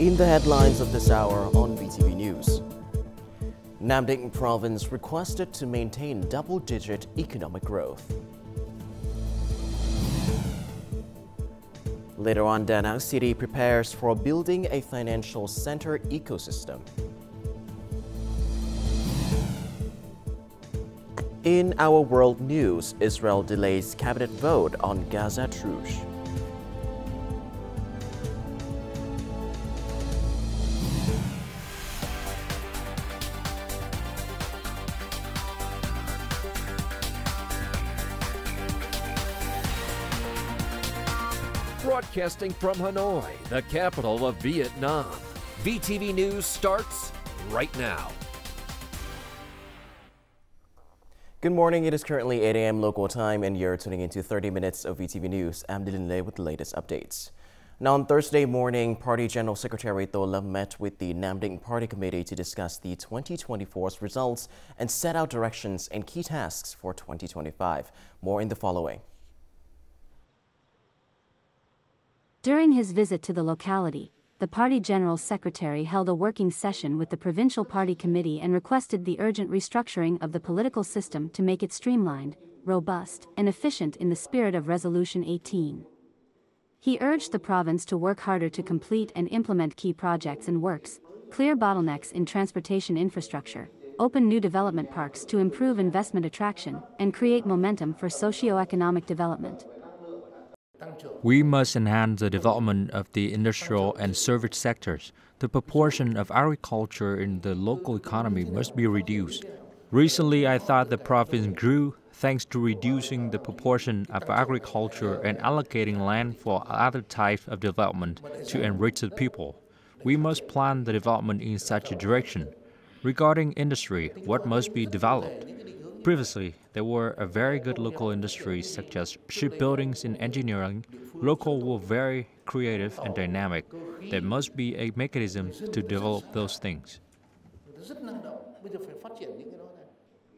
In the headlines of this hour on VTV News, Nam Dinh Province requested to maintain double-digit economic growth. Later on, Da Nang City prepares for building a financial center ecosystem. In our world news, Israel delays cabinet vote on Gaza truce. Broadcasting from Hanoi, the capital of Vietnam. VTV News starts right now. Good morning. It is currently 8 a.m. local time and you're tuning into 30 minutes of VTV News. I'm Dylan Lei with the latest updates. Now on Thursday morning, Party General Secretary Theo met with the Nam Dinh Party Committee to discuss the 2024's results and set out directions and key tasks for 2025. More in the following. During his visit to the locality, the Party General Secretary held a working session with the Provincial Party Committee and requested the urgent restructuring of the political system to make it streamlined, robust, and efficient in the spirit of Resolution 18. He urged the province to work harder to complete and implement key projects and works, clear bottlenecks in transportation infrastructure, open new development parks to improve investment attraction, and create momentum for socio-economic development. We must enhance the development of the industrial and service sectors. The proportion of agriculture in the local economy must be reduced. Recently, I thought the province grew thanks to reducing the proportion of agriculture and allocating land for other types of development to enrich the people. We must plan the development in such a direction. Regarding industry, what must be developed? Previously, there were a very good local industries such as shipbuildings and engineering. Local were very creative and dynamic. There must be a mechanism to develop those things.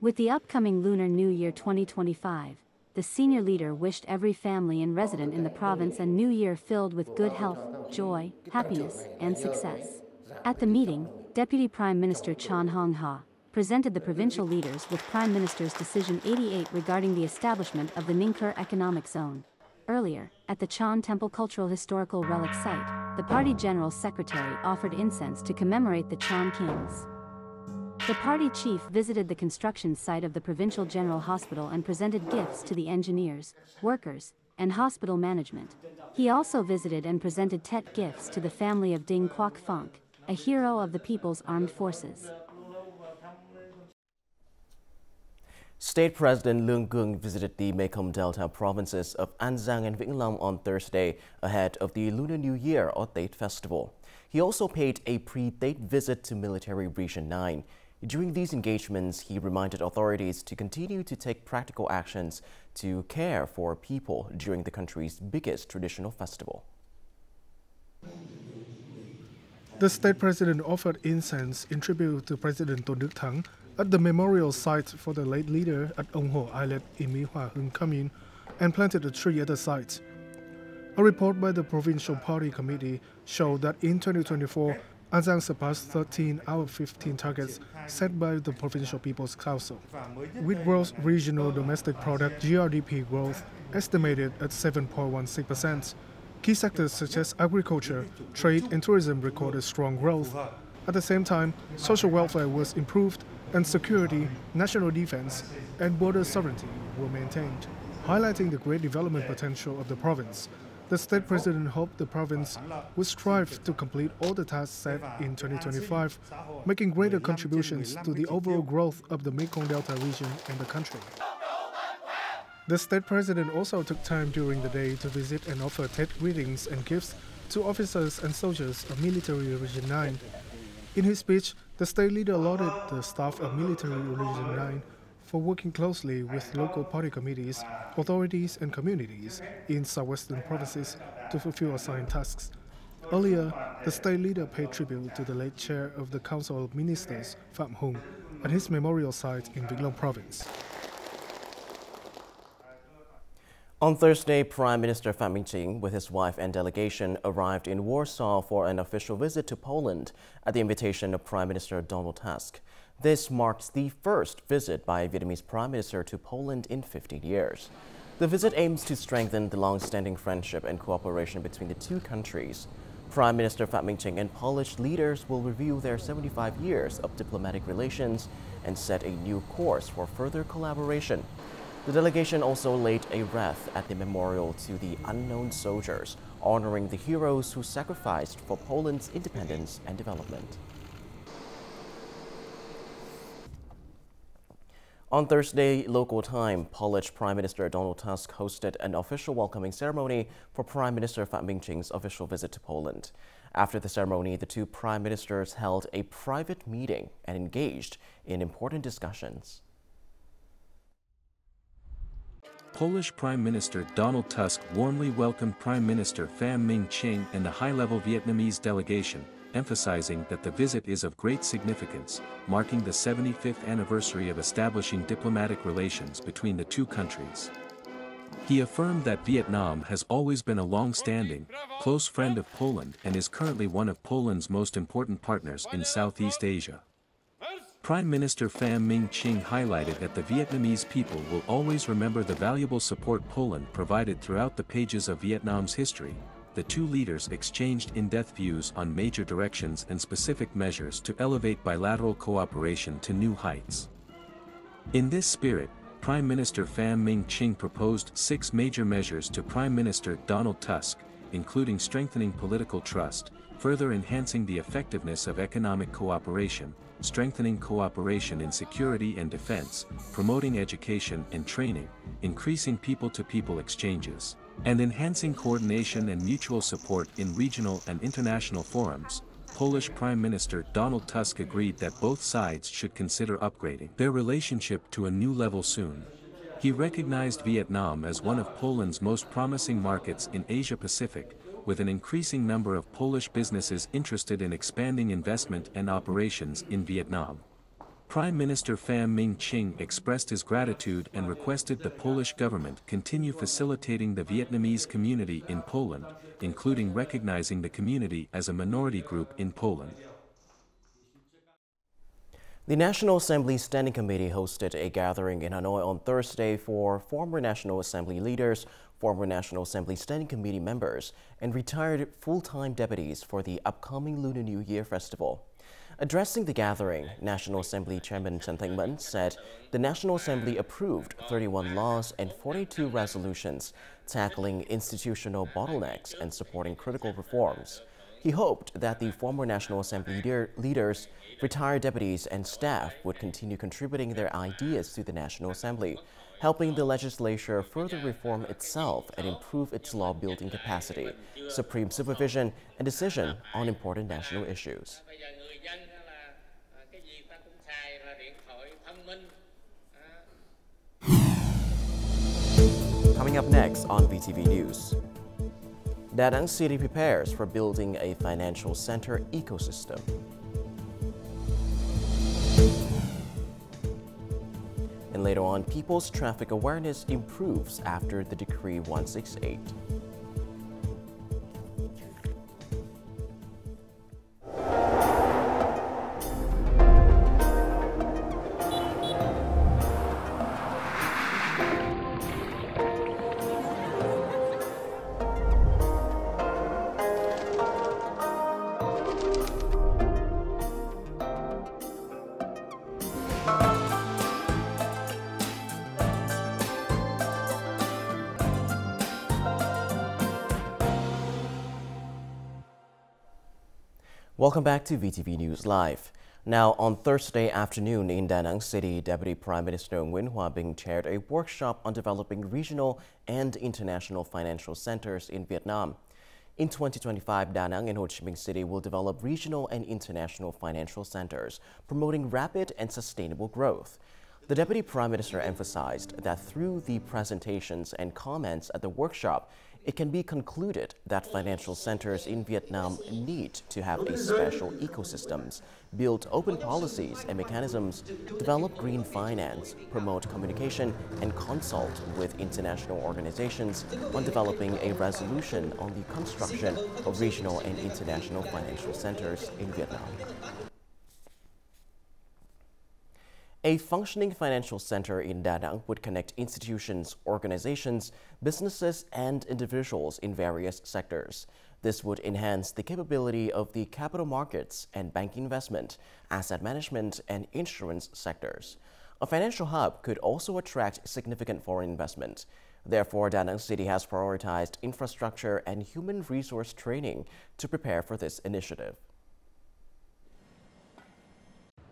With the upcoming Lunar New Year 2025, the senior leader wished every family and resident in the province a new year filled with good health, joy, happiness, and success. At the meeting, Deputy Prime Minister Chan Hong Ha presented the provincial leaders with Prime Minister's Decision 88 regarding the establishment of the Ningkur Economic Zone. Earlier, at the Chan Temple Cultural Historical Relic Site, the Party General Secretary offered incense to commemorate the Chan Kings. The party chief visited the construction site of the Provincial General Hospital and presented gifts to the engineers, workers, and hospital management. He also visited and presented Tet gifts to the family of Ding Quoc Phuong, a hero of the People's Armed Forces. State President Leung Keung visited the Mekong Delta provinces of An Giang and Vĩnh Long on Thursday ahead of the Lunar New Year or Tết Festival. He also paid a pre-Tết visit to Military Region 9. During these engagements, he reminded authorities to continue to take practical actions to care for people during the country's biggest traditional festival. The state president offered incense in tribute to President Tôn Đức Thắng at the memorial site for the late leader at Ong Ho Islet in My Hoa Hung Commune and planted a tree at the site. A report by the Provincial Party Committee showed that in 2024, An Giang surpassed 13 out of 15 targets set by the Provincial People's Council, with gross regional domestic product GRDP growth estimated at 7.16%. Key sectors such as agriculture, trade and tourism recorded strong growth. At the same time, social welfare was improved and security, national defense, and border sovereignty were maintained. Highlighting the great development potential of the province, the state president hoped the province would strive to complete all the tasks set in 2025, making greater contributions to the overall growth of the Mekong Delta region and the country. The state president also took time during the day to visit and offer Tết greetings and gifts to officers and soldiers of Military Region 9. In his speech, the state leader lauded the staff of Military Region 9 for working closely with local party committees, authorities and communities in southwestern provinces to fulfill assigned tasks. Earlier, the state leader paid tribute to the late chair of the Council of Ministers, Phạm Hùng, at his memorial site in Vĩnh Long Province. On Thursday, Prime Minister Phie with his wife and delegation arrived in Warsaw for an official visit to Poland at the invitation of Prime Minister Donald Tusk. This marks the first visit by a Vietnamese Prime Minister to Poland in 15 years. The visit aims to strengthen the long-standing friendship and cooperation between the two countries. Prime Minister Phie and Polish leaders will review their 75 years of diplomatic relations and set a new course for further collaboration. The delegation also laid a wreath at the memorial to the unknown soldiers, honoring the heroes who sacrificed for Poland's independence and development. On Thursday, local time, Polish Prime Minister Donald Tusk hosted an official welcoming ceremony for Prime Minister Phie's official visit to Poland. After the ceremony, the two prime ministers held a private meeting and engaged in important discussions. Polish Prime Minister Donald Tusk warmly welcomed Prime Minister Phie and the high-level Vietnamese delegation, emphasizing that the visit is of great significance, marking the 75th anniversary of establishing diplomatic relations between the two countries. He affirmed that Vietnam has always been a long-standing, close friend of Poland and is currently one of Poland's most important partners in Southeast Asia. Prime Minister Phie highlighted that the Vietnamese people will always remember the valuable support Poland provided throughout the pages of Vietnam's history. The two leaders exchanged in-depth views on major directions and specific measures to elevate bilateral cooperation to new heights. In this spirit, Prime Minister Phie proposed 6 major measures to Prime Minister Donald Tusk, including strengthening political trust, further enhancing the effectiveness of economic cooperation, strengthening cooperation in security and defense, promoting education and training, increasing people-to-people exchanges, and enhancing coordination and mutual support in regional and international forums. Polish Prime Minister Donald Tusk agreed that both sides should consider upgrading their relationship to a new level soon. He recognized Vietnam as one of Poland's most promising markets in Asia-Pacific, with an increasing number of Polish businesses interested in expanding investment and operations in Vietnam. Prime Minister Phie expressed his gratitude and requested the Polish government continue facilitating the Vietnamese community in Poland, including recognizing the community as a minority group in Poland. The National Assembly Standing Committee hosted a gathering in Hanoi on Thursday for former National Assembly leaders, former National Assembly Standing Committee members, and retired full-time deputies for the upcoming Lunar New Year festival. Addressing the gathering, National Assembly Chairman Trần Thanh Mẫn said the National Assembly approved 31 laws and 42 resolutions tackling institutional bottlenecks and supporting critical reforms. He hoped that the former National Assembly leaders, retired deputies, and staff would continue contributing their ideas to the National Assembly, helping the legislature further reform itself and improve its law-building capacity, supreme supervision, and decision on important national issues. Coming up next on VTV News. Da Nang City prepares for building a financial center ecosystem. And later on, people's traffic awareness improves after the Decree 168. Welcome back to VTV News Live. Now, on Thursday afternoon in Da Nang City, Deputy Prime Minister Nguyen Hoa Binh chaired a workshop on developing regional and international financial centers in Vietnam. In 2025, Da Nang and Ho Chi Minh City will develop regional and international financial centers, promoting rapid and sustainable growth. The Deputy Prime Minister emphasized that through the presentations and comments at the workshop, it can be concluded that financial centers in Vietnam need to have a special ecosystems, build open policies and mechanisms, develop green finance, promote communication, and consult with international organizations on developing a resolution on the construction of regional and international financial centers in Vietnam. A functioning financial center in Da Nang would connect institutions, organizations, businesses, and individuals in various sectors. This would enhance the capability of the capital markets and banking investment, asset management, and insurance sectors. A financial hub could also attract significant foreign investment. Therefore, Da Nang City has prioritized infrastructure and human resource training to prepare for this initiative.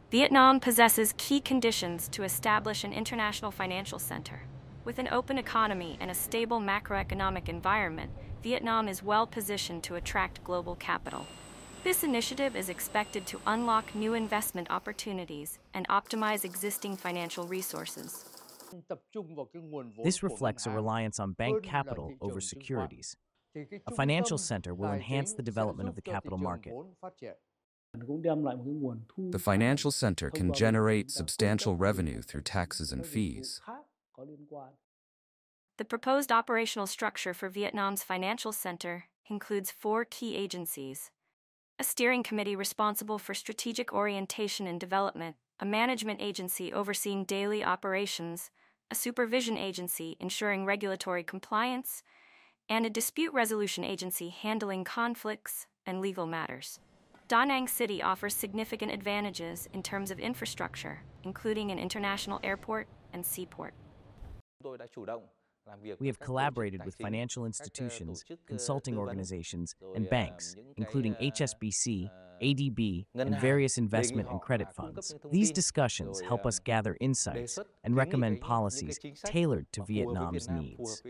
Vietnam possesses key conditions to establish an international financial center. With an open economy and a stable macroeconomic environment, Vietnam is well positioned to attract global capital. This initiative is expected to unlock new investment opportunities and optimize existing financial resources. This reflects a reliance on bank capital over securities. A financial center will enhance the development of the capital market. The financial center can generate substantial revenue through taxes and fees. The proposed operational structure for Vietnam's financial center includes 4 key agencies: a steering committee responsible for strategic orientation and development, a management agency overseeing daily operations, a supervision agency ensuring regulatory compliance, and a dispute resolution agency handling conflicts and legal matters. Da Nang City offers significant advantages in terms of infrastructure, including an international airport and seaport. We have collaborated with financial institutions, consulting organizations, and banks, including HSBC, ADB, and various investment and credit funds. These discussions help us gather insights and recommend policies tailored to Vietnam's needs.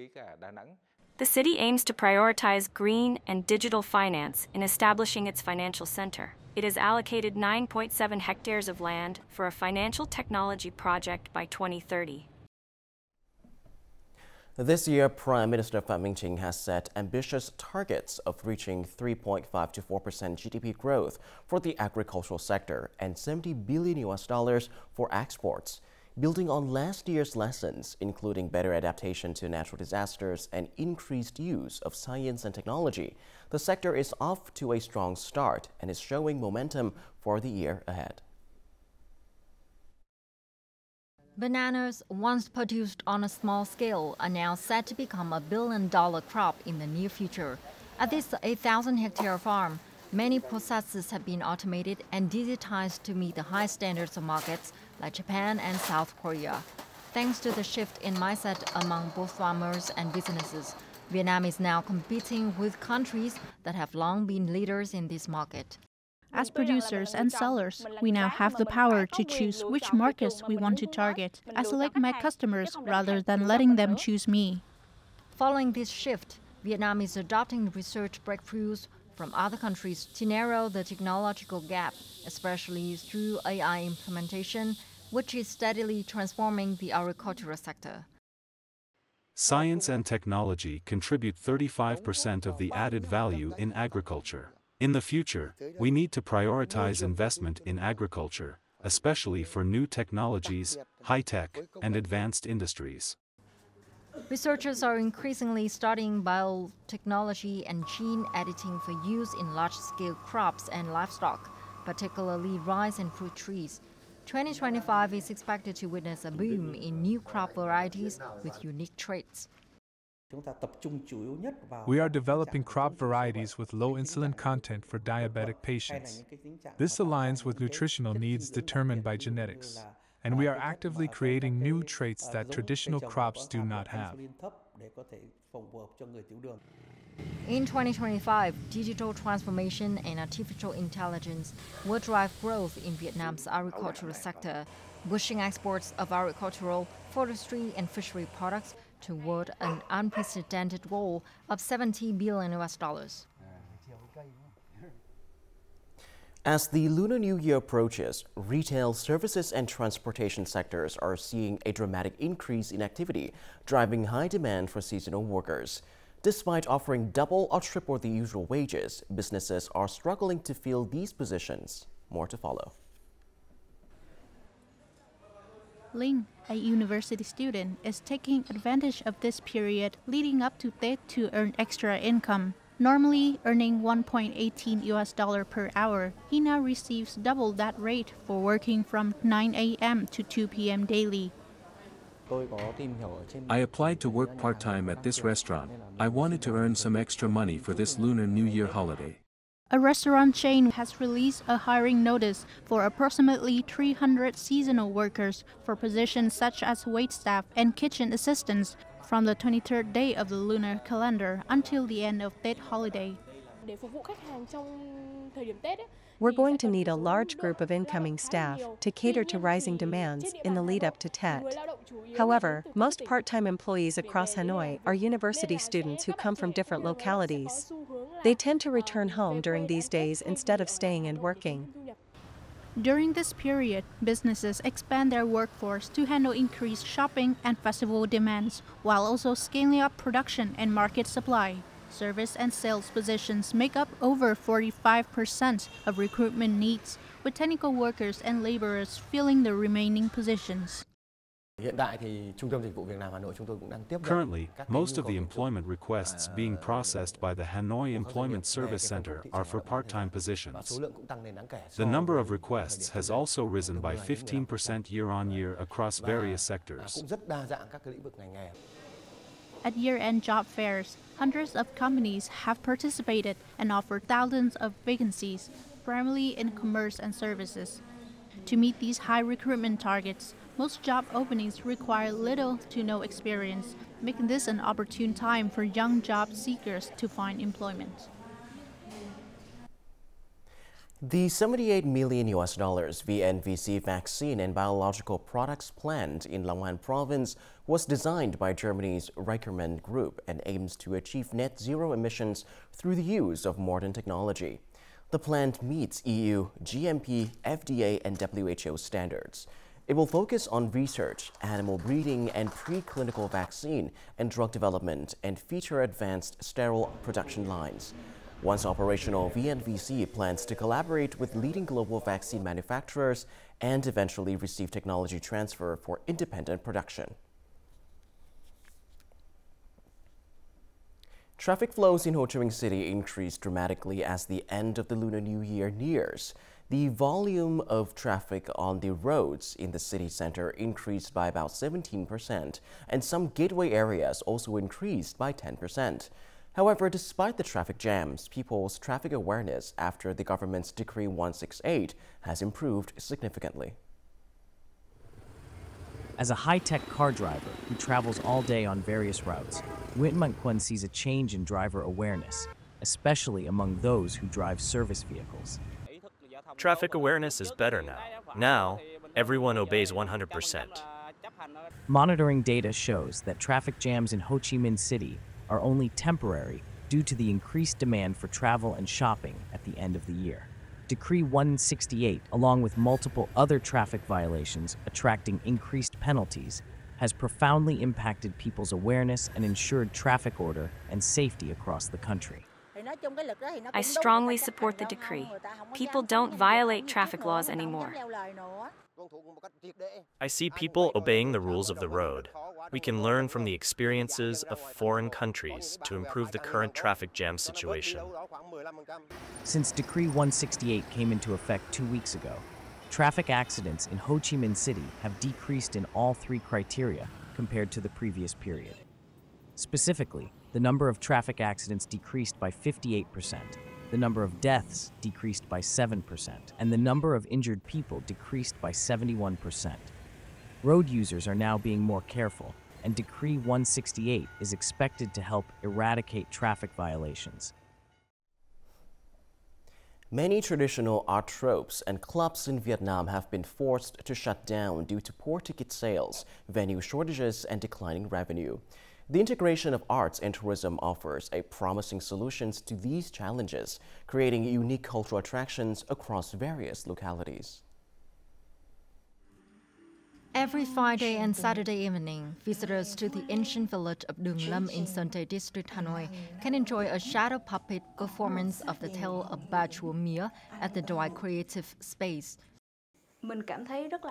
The city aims to prioritize green and digital finance in establishing its financial center. It has allocated 9.7 hectares of land for a financial technology project by 2030. This year, Prime Minister Pham Minh Chinh has set ambitious targets of reaching 3.5 to 4% GDP growth for the agricultural sector and $70 billion for exports. Building on last year's lessons, including better adaptation to natural disasters and increased use of science and technology, the sector is off to a strong start and is showing momentum for the year ahead. Bananas, once produced on a small scale, are now set to become a billion-dollar crop in the near future. At this 8,000-hectare farm, many processes have been automated and digitized to meet the high standards of markets like Japan and South Korea. Thanks to the shift in mindset among both farmers and businesses, Vietnam is now competing with countries that have long been leaders in this market. As producers and sellers, we now have the power to choose which markets we want to target. I select my customers rather than letting them choose me. Following this shift, Vietnam is adopting research breakthroughs from other countries to narrow the technological gap, especially through AI implementation, which is steadily transforming the agricultural sector. Science and technology contribute 35% of the added value in agriculture. In the future, we need to prioritize investment in agriculture, especially for new technologies, high-tech, and advanced industries. Researchers are increasingly studying biotechnology and gene editing for use in large-scale crops and livestock, particularly rice and fruit trees. 2025 is expected to witness a boom in new crop varieties with unique traits. We are developing crop varieties with low insulin content for diabetic patients. This aligns with nutritional needs determined by genetics, and we are actively creating new traits that traditional crops do not have. In 2025, digital transformation and artificial intelligence will drive growth in Vietnam's agricultural sector, pushing exports of agricultural, forestry, and fishery products toward an unprecedented goal of $70 billion. As the Lunar New Year approaches, retail, services, and transportation sectors are seeing a dramatic increase in activity, driving high demand for seasonal workers. Despite offering double or triple the usual wages, businesses are struggling to fill these positions. More to follow. Ling, a university student, is taking advantage of this period leading up to Tết to earn extra income. Normally earning $1.18 per hour, he now receives double that rate for working from 9 a.m. to 2 p.m. daily. I applied to work part-time at this restaurant. I wanted to earn some extra money for this Lunar New Year holiday. A restaurant chain has released a hiring notice for approximately 300 seasonal workers for positions such as waitstaff and kitchen assistants from the 23rd day of the lunar calendar until the end of Tết holiday. We're going to need a large group of incoming staff to cater to rising demands in the lead-up to Tết. However, most part-time employees across Hanoi are university students who come from different localities. They tend to return home during these days instead of staying and working. During this period, businesses expand their workforce to handle increased shopping and festival demands, while also scaling up production and market supply. Service and sales positions make up over 45% of recruitment needs, with technical workers and laborers filling the remaining positions. Currently, most of the employment requests being processed by the Hanoi Employment Service Center are for part-time positions. The number of requests has also risen by 15% year-on-year across various sectors. At year-end job fairs, hundreds of companies have participated and offered thousands of vacancies, primarily in commerce and services. To meet these high recruitment targets, most job openings require little to no experience, making this an opportune time for young job seekers to find employment. The $78 million VNVC vaccine and biological products plant in Giang Province was designed by Germany's Reichermann Group and aims to achieve net zero emissions through the use of modern technology. The plant meets EU, GMP, FDA, and WHO standards. It will focus on research, animal breeding, and preclinical vaccine and drug development, and feature advanced sterile production lines. Once operational, VNVC plans to collaborate with leading global vaccine manufacturers and eventually receive technology transfer for independent production. Traffic flows in Ho Chi Minh City increased dramatically as the end of the Lunar New Year nears. The volume of traffic on the roads in the city center increased by about 17%, and some gateway areas also increased by 10%. However, despite the traffic jams, people's traffic awareness after the government's Decree 168 has improved significantly. As a high-tech car driver who travels all day on various routes, Nguyen Mạnh Quân sees a change in driver awareness, especially among those who drive service vehicles. Traffic awareness is better now. Now, everyone obeys 100%. Monitoring data shows that traffic jams in Ho Chi Minh City are only temporary due to the increased demand for travel and shopping at the end of the year. Decree 168, along with multiple other traffic violations attracting increased penalties, has profoundly impacted people's awareness and ensured traffic order and safety across the country. I strongly support the decree. People don't violate traffic laws anymore. I see people obeying the rules of the road. We can learn from the experiences of foreign countries to improve the current traffic jam situation. Since Decree 168 came into effect 2 weeks ago, traffic accidents in Ho Chi Minh City have decreased in all three criteria compared to the previous period. Specifically, the number of traffic accidents decreased by 58%, the number of deaths decreased by 7%, and the number of injured people decreased by 71%. Road users are now being more careful, and Decree 168 is expected to help eradicate traffic violations. Many traditional art tropes and clubs in Vietnam have been forced to shut down due to poor ticket sales, venue shortages, and declining revenue. The integration of arts and tourism offers a promising solutions to these challenges, creating unique cultural attractions across various localities. Every Friday and Saturday evening, visitors to the ancient village of Đường Lâm in Sơn Tây District, Hanoi, can enjoy a shadow puppet performance of the tale of Ba Chúa Mía at the Doi Creative Space.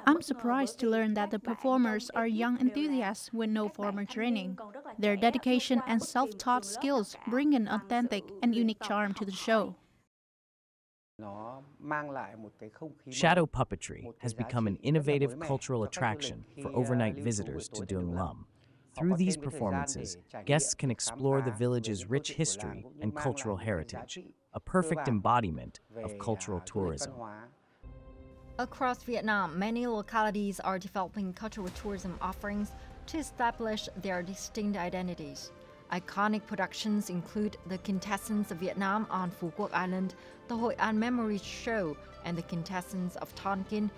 I'm surprised to learn that the performers are young enthusiasts with no formal training. Their dedication and self-taught skills bring an authentic and unique charm to the show. Shadow puppetry has become an innovative cultural attraction for overnight visitors to Đường Lâm. Through these performances, guests can explore the village's rich history and cultural heritage, a perfect embodiment of cultural tourism. Across Vietnam, many localities are developing cultural tourism offerings to establish their distinct identities. Iconic productions include The Quintessence of Vietnam on Phu Quoc Island, the Hội An Memories Show, and The Quintessence of Tonkin.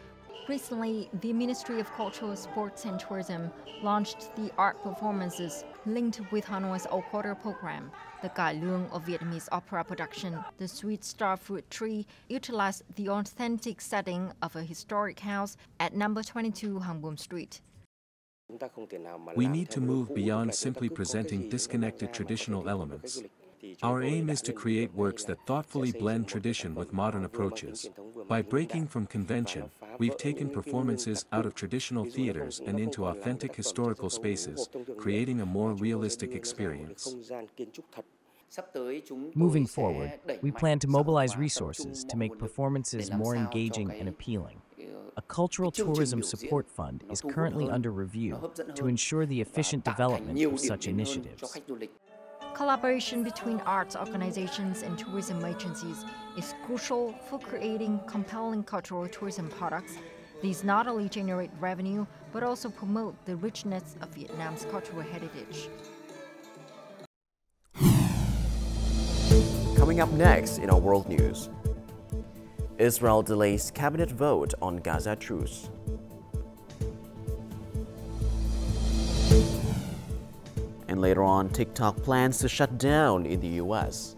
Recently, the Ministry of Cultural, Sports and Tourism launched the art performances linked with Hanoi's Old Quarter program. The Cải Lương of Vietnamese opera production, The Sweet Star Fruit Tree, utilized the authentic setting of a historic house at number 22 Hàng Buồm Street. We need to move beyond simply presenting disconnected traditional elements. Our aim is to create works that thoughtfully blend tradition with modern approaches. By breaking from convention, we've taken performances out of traditional theaters and into authentic historical spaces, creating a more realistic experience. Moving forward, we plan to mobilize resources to make performances more engaging and appealing. A cultural tourism support fund is currently under review to ensure the efficient development of such initiatives. Collaboration between arts organizations and tourism agencies is crucial for creating compelling cultural tourism products. These not only generate revenue, but also promote the richness of Vietnam's cultural heritage. Coming up next in our world news, Israel delays cabinet vote on Gaza truce. And later on, TikTok plans to shut down in the US.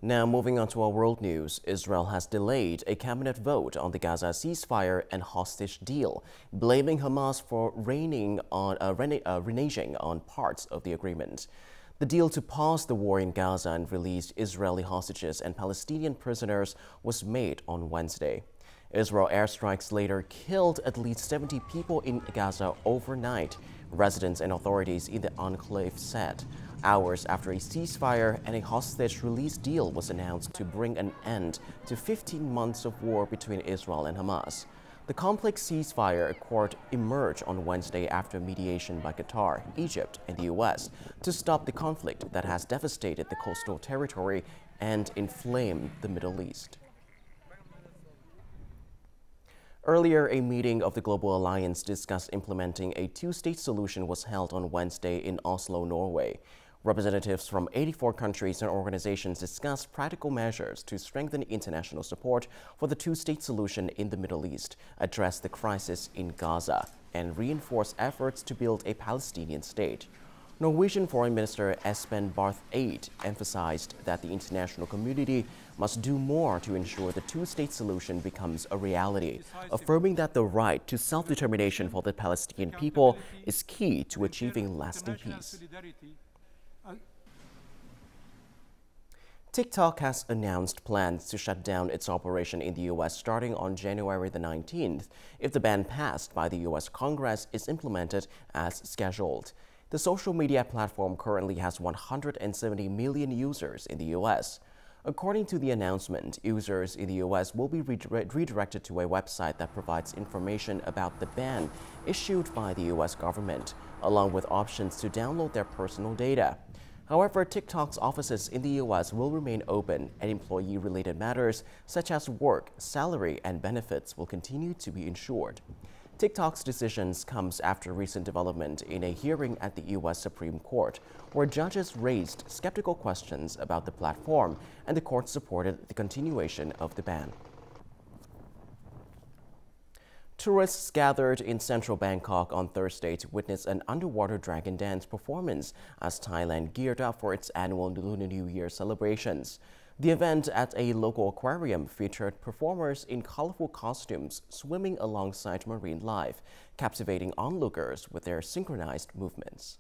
Now, moving on to our world news, Israel has delayed a cabinet vote on the Gaza ceasefire and hostage deal, blaming Hamas for reneging on parts of the agreement. The deal to pause the war in Gaza and release Israeli hostages and Palestinian prisoners was made on Wednesday. Israel airstrikes later killed at least 70 people in Gaza overnight, residents and authorities in the enclave said, hours after a ceasefire and a hostage release deal was announced to bring an end to 15 months of war between Israel and Hamas. The complex ceasefire accord emerged on Wednesday after mediation by Qatar, Egypt, and the U.S. to stop the conflict that has devastated the coastal territory and inflamed the Middle East. Earlier, a meeting of the Global Alliance discussed implementing a two-state solution was held on Wednesday in Oslo, Norway. Representatives from 84 countries and organizations discussed practical measures to strengthen international support for the two-state solution in the Middle East, address the crisis in Gaza, and reinforce efforts to build a Palestinian state. Norwegian Foreign Minister Espen Barth Eide emphasized that the international community must do more to ensure the two-state solution becomes a reality, affirming that the right to self-determination for the Palestinian people is key to achieving lasting peace. TikTok has announced plans to shut down its operation in the U.S. starting on January the 19th if the ban passed by the U.S. Congress is implemented as scheduled. The social media platform currently has 170 million users in the U.S. According to the announcement, users in the U.S. will be redirected to a website that provides information about the ban issued by the U.S. government, along with options to download their personal data. However, TikTok's offices in the U.S. will remain open, and employee-related matters such as work, salary, and benefits will continue to be ensured. TikTok's decisions comes after recent development in a hearing at the U.S. Supreme Court, where judges raised skeptical questions about the platform, and the court supported the continuation of the ban. Tourists gathered in central Bangkok on Thursday to witness an underwater dragon dance performance as Thailand geared up for its annual Lunar New Year celebrations. The event at a local aquarium featured performers in colorful costumes swimming alongside marine life, captivating onlookers with their synchronized movements.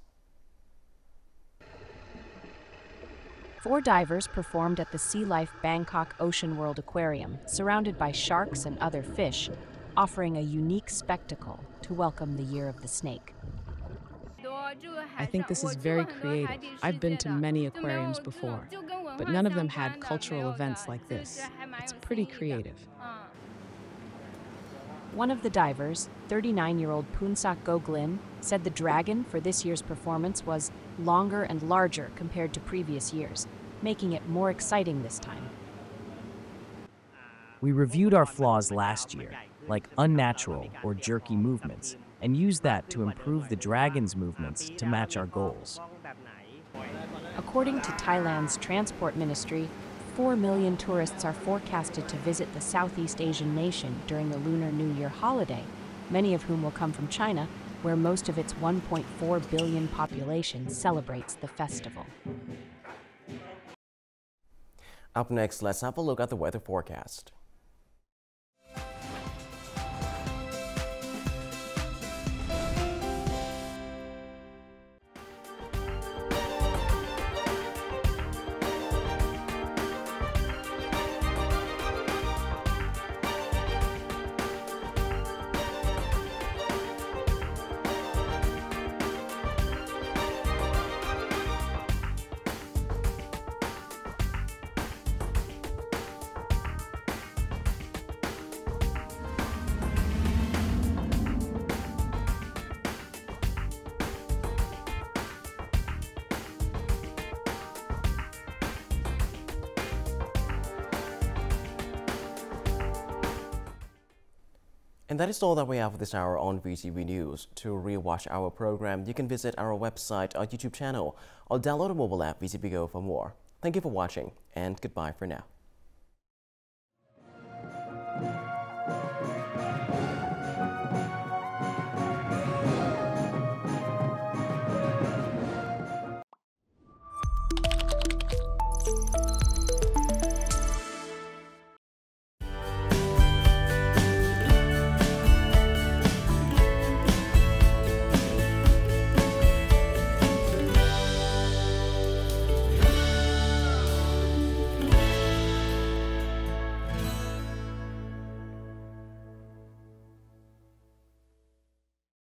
4 divers performed at the Sea Life Bangkok Ocean World Aquarium, surrounded by sharks and other fish, offering a unique spectacle to welcome the Year of the Snake. I think this is very creative. I've been to many aquariums before, but none of them had cultural events like this. It's pretty creative. One of the divers, 39-year-old Poonsak Goglin, said the dragon for this year's performance was longer and larger compared to previous years, making it more exciting this time. We reviewed our flaws last year, like unnatural or jerky movements, and used that to improve the dragon's movements to match our goals. According to Thailand's Transport Ministry, 4 million tourists are forecasted to visit the Southeast Asian nation during the Lunar New Year holiday, many of whom will come from China, where most of its 1.4 billion population celebrates the festival. Up next, let's have a look at the weather forecast. And that is all that we have for this hour on VTV News. To rewatch our program, you can visit our website, our YouTube channel, or download a mobile app, VTVgo, for more. Thank you for watching, and goodbye for now.